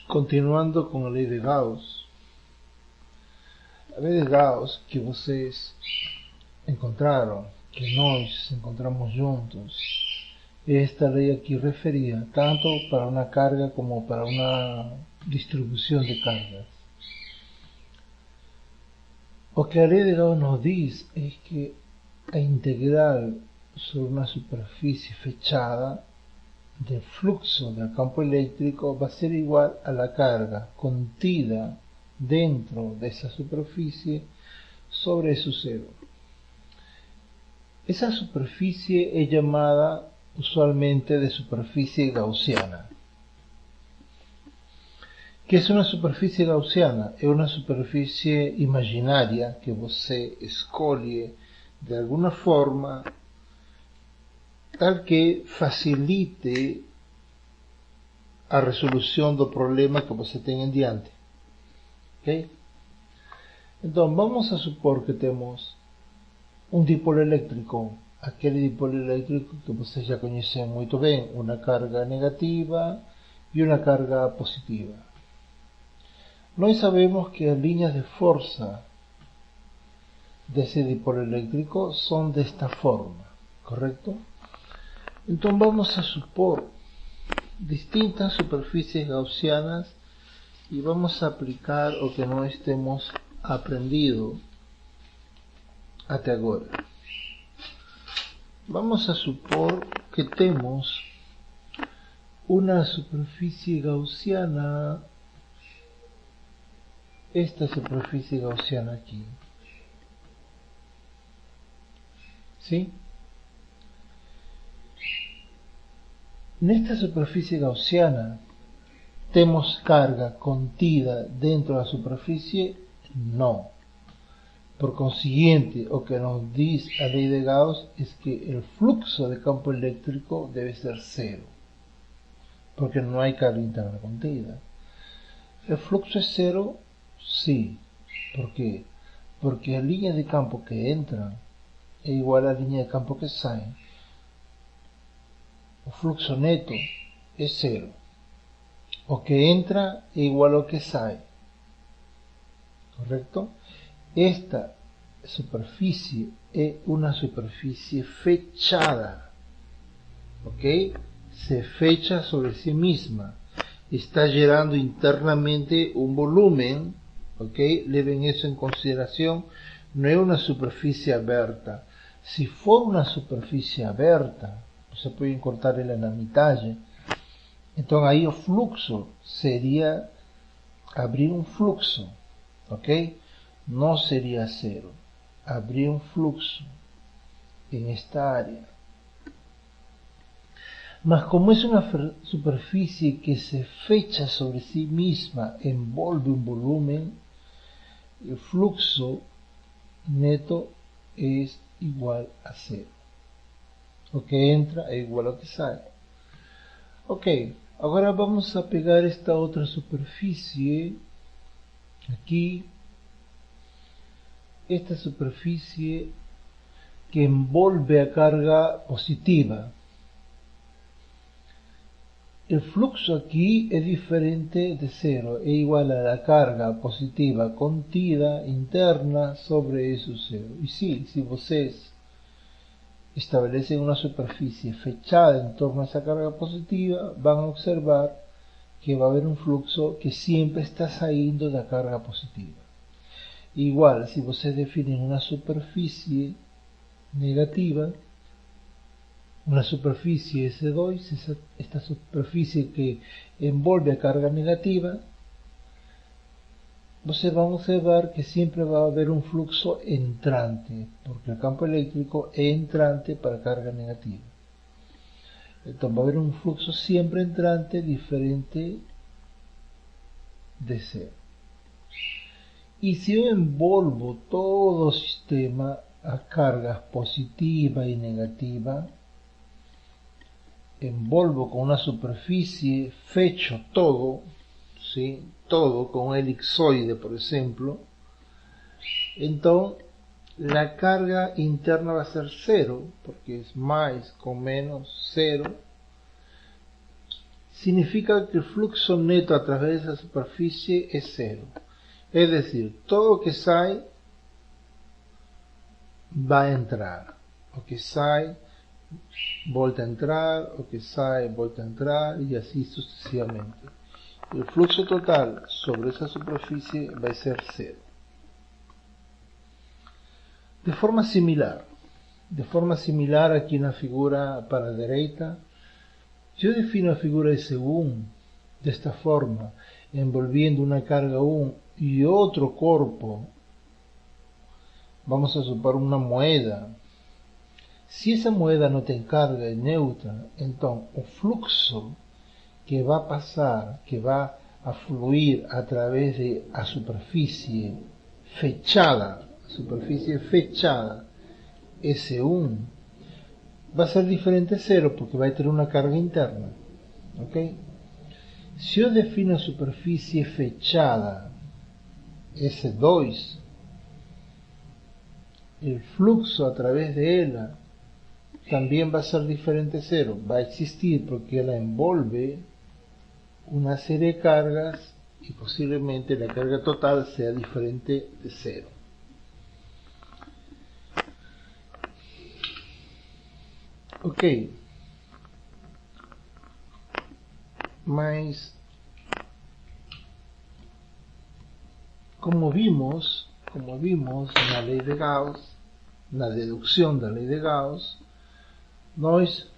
Continuando com a lei de Gauss. A lei de Gauss que vocês encontraram, que nós encontramos juntos, esta lei aqui referia tanto para uma carga como para uma distribuição de cargas. O que a lei de Gauss nos diz é que a integral sobre uma superfície fechada del fluxo del campo eléctrico va a ser igual a la carga contida dentro de esa superficie sobre su cero. Esa superficie es llamada usualmente de superficie gaussiana. ¿Qué es una superficie gaussiana? Es una superficie imaginaria que você escolhe de alguna forma tal que facilite a resolução do problema que você tem em diante. Ok? Então, vamos a supor que temos um dipolo elétrico, aquele dipolo elétrico que vocês já conhecem muito bem, uma carga negativa e uma carga positiva. Nós sabemos que as linhas de força desse dipolo elétrico são desta forma, correto? Então vamos a supor distintas superfícies gaussianas e vamos a aplicar o que nós temos aprendido até agora. Vamos a supor que temos uma superfície gaussiana, esta superfície gaussiana aqui. ¿Sí? Nesta superfície gaussiana temos carga contida dentro da superfície? Não. Por consiguiente, o que nos diz a lei de Gauss é que o fluxo de campo elétrico deve ser cero, porque não há carga interna contida. O fluxo é zero? Sim. Por quê? Porque a linha de campo que entra é igual à linha de campo que sai. O fluxo neto é zero. O que entra é igual ao que sai. Correto? Esta superfície é uma superfície fechada. Ok? Se fecha sobre si mesma. Está gerando internamente um volume. Ok? Levem isso em consideração. Não é uma superfície aberta. Se for uma superfície aberta, você pode cortar ela na metade. Então aí o fluxo seria abrir um fluxo, ok? Não seria zero. Abrir um fluxo em esta área. Mas como é uma superfície que se fecha sobre si mesma, envolve um volume, o fluxo neto é igual a zero. O que entra é igual ao que sai. Ok, agora vamos a pegar esta outra superfície aqui. Esta superfície que envolve a carga positiva. O fluxo aqui é diferente de zero, é igual à carga positiva contida interna sobre esse zero. E sim, se vocês estabelecem uma superfície fechada em torno dessa carga positiva, vão observar que vai haver um fluxo que sempre está saindo da carga positiva. Igual, se vocês definem uma superfície negativa, uma superfície S2, esta superfície que envolve a carga negativa, vocês vão observar que sempre vai haver um fluxo entrante, porque o campo elétrico é entrante para a carga negativa. Então vai haver um fluxo sempre entrante diferente de zero. E se eu envolvo todo o sistema a cargas positiva e negativa, envolvo com uma superfície, fecho todo, ¿sí? Todo con un elipsoide, por ejemplo, entonces la carga interna va a ser cero, porque es más con menos cero. significa que el flujo neto a través de esa superficie es cero. Es decir, todo que sale va a entrar. O que sale, vuelve a entrar, o que sale, vuelve a entrar, y así sucesivamente. El flujo total sobre esa superficie va a ser cero. De forma similar aquí en la figura para la derecha, yo defino la figura de según de esta forma, envolviendo una carga 1 y otro cuerpo. Vamos a suponer una moneda. Si esa moneda no tiene carga, es neutra, entonces el flujo que va a pasar, que va a fluir a través de la superficie fechada, S1, va a ser diferente a cero porque va a tener una carga interna. ¿Ok? Si yo defino superficie fechada S2, el flujo a través de ella también va a ser diferente a cero. Va a existir porque ella envuelve una serie de cargas y posiblemente la carga total sea diferente de cero. Ok. Mas, como vimos en la ley de Gauss, na deducción da lei de Gauss, nós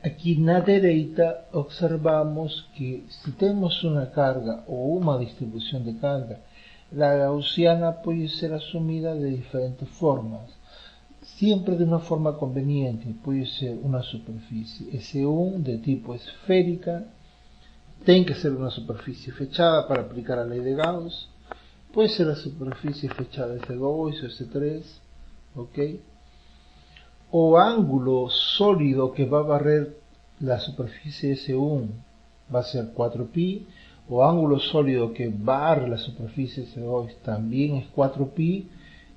aqui na direita observamos que se temos uma carga ou uma distribuição de carga, a gaussiana pode ser assumida de diferentes formas, sempre de uma forma conveniente. Pode ser uma superfície S1 de tipo esférica, tem que ser uma superfície fechada para aplicar a lei de Gauss, pode ser a superfície fechada S2 ou S3, ok? O ángulo sólido que va a barrer la superficie S1 va a ser 4pi, o ángulo sólido que barre la superficie S2 también es 4pi,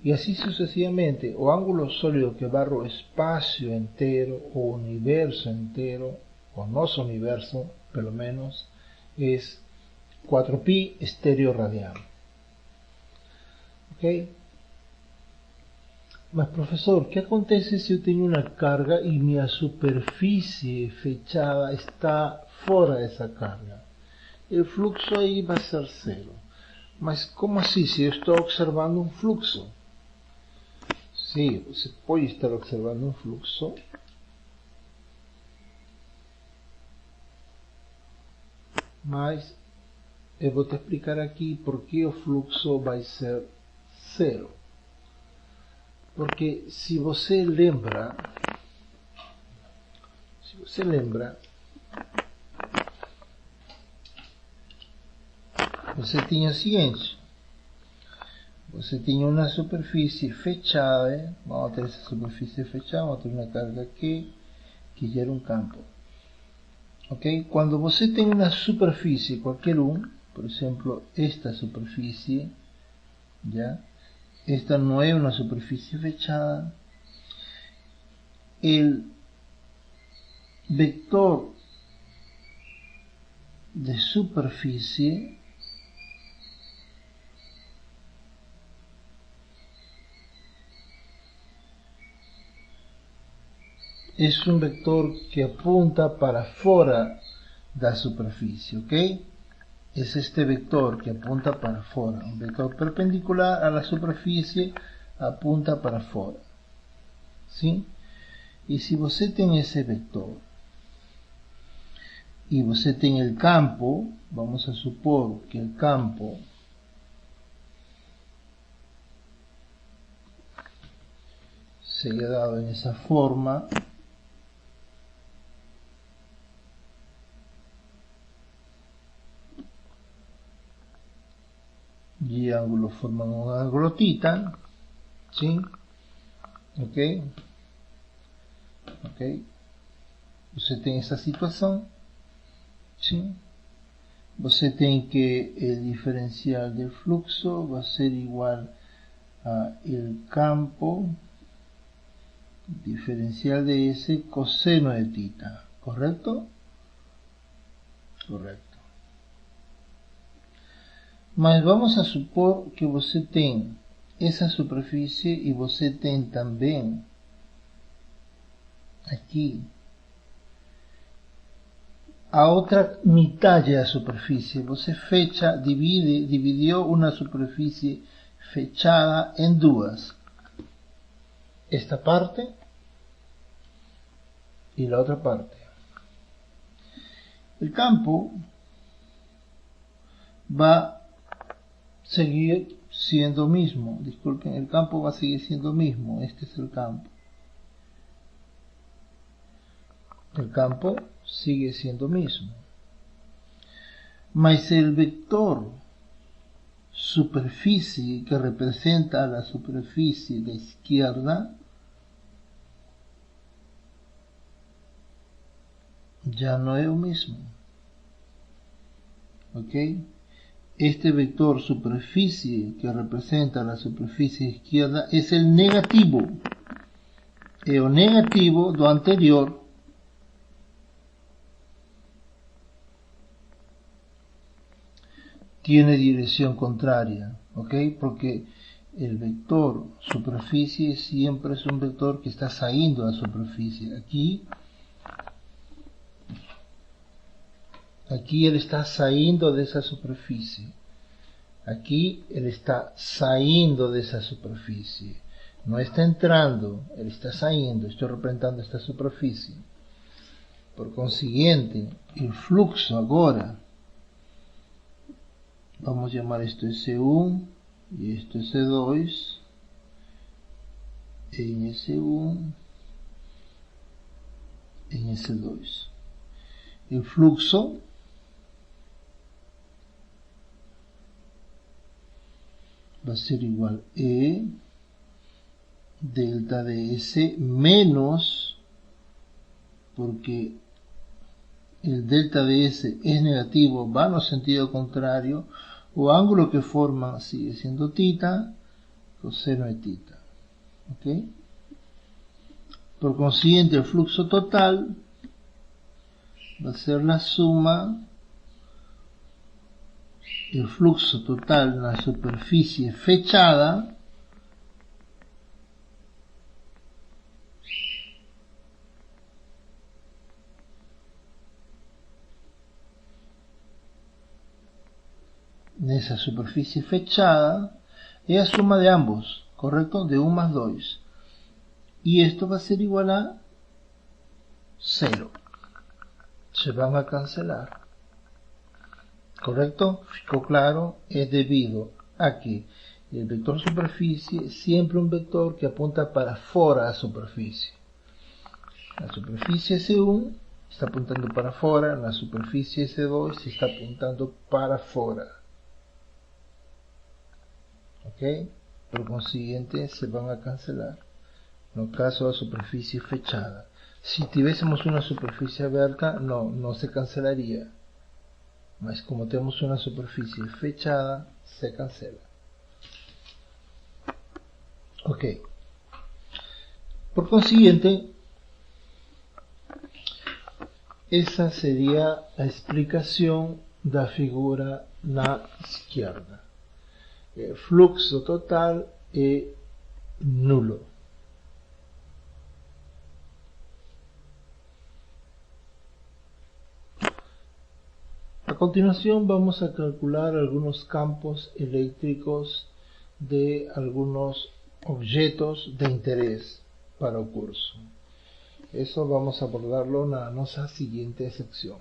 y así sucesivamente. O ángulo sólido que barre o espacio entero o universo entero, o nuestro universo, pelo menos, es 4pi estéreo radial. ¿Ok? Mas, profesor, ¿qué acontece si yo tengo una carga y mi superficie fechada está fuera de esa carga? El flujo ahí va a ser cero. Mas, ¿cómo así? Si yo estoy observando un flujo. Sí, você puede estar observando un flujo. Mas, eu vou te explicar aqui por que o fluxo vai ser cero. Porque se você lembra, você tinha o seguinte: você tinha uma superfície fechada, vamos ter essa superfície fechada, vamos ter uma carga aqui, que gera um campo. Ok? Quando você tem uma superfície, qualquer um, por exemplo, esta superfície, já, esta no es una superficie fechada, el vector de superficie es un vector que apunta para fuera de la superficie, ¿ok? Es este vector que apunta para afuera, un vector perpendicular a la superficie apunta para afuera, ¿sí? Y si você tem ese vector y você tem el campo, vamos a supor que el campo sería dado en esa forma, y ángulos forman un ángulo θ, ¿sí? Ok, você tem essa situação, ¿sí? Você tem que el diferencial del fluxo va a ser igual a el campo diferencial de S coseno de θ, ¿correcto? Correcto. Mas vamos a supor que você tem essa superfície e você tem também aqui a outra metade da superfície. Você fecha, dividiu uma superfície fechada em duas. Esta parte y la otra parte. El campo va a seguir siendo mismo. Disculpen, el campo va a seguir siendo mismo. Este es el campo. El campo sigue siendo mismo. Mas el vector superficie que representa la superficie de izquierda ya no es lo mismo. ¿Ok? Este vector superficie que representa la superficie izquierda es el negativo. El negativo do anterior tiene dirección contraria, ¿ok? Porque el vector superficie siempre es un vector que está saliendo de la superficie. Aquí él está saliendo de esa superficie. Aquí él está saliendo de esa superficie. No está entrando, él está saliendo. Estoy representando esta superficie. Por consiguiente, el flujo ahora, vamos a llamar esto S1 y esto S2, en S1, en S2. El flujo va a ser igual E delta de S menos, porque el delta de S es negativo, va en el sentido contrario, o ángulo que forma sigue siendo θ, coseno de θ. ¿Ok? Por consiguiente, el flujo total va a ser la suma del flujo total en la superficie fechada en esa superficie fechada es la suma de ambos, ¿correcto? De 1 más 2. Y esto va a ser igual a 0. Se van a cancelar. ¿Correcto? ¿Ficó claro? Es debido a que el vector superficie es siempre un vector que apunta para fuera de la superficie. La superficie S1 está apuntando para afuera, la superficie S2 está apuntando para afuera. ¿Ok? Por consiguiente se van a cancelar. En el caso de la superficie fechada. Si tuviésemos una superficie abierta, no se cancelaría. Mas como tenemos una superficie fechada, se cancela. Ok. Por consiguiente, esa sería la explicación de la figura na izquierda. El flujo total es nulo. A continuación vamos a calcular algunos campos eléctricos de algunos objetos de interés para el curso. Eso vamos a abordarlo en nuestra siguiente sección.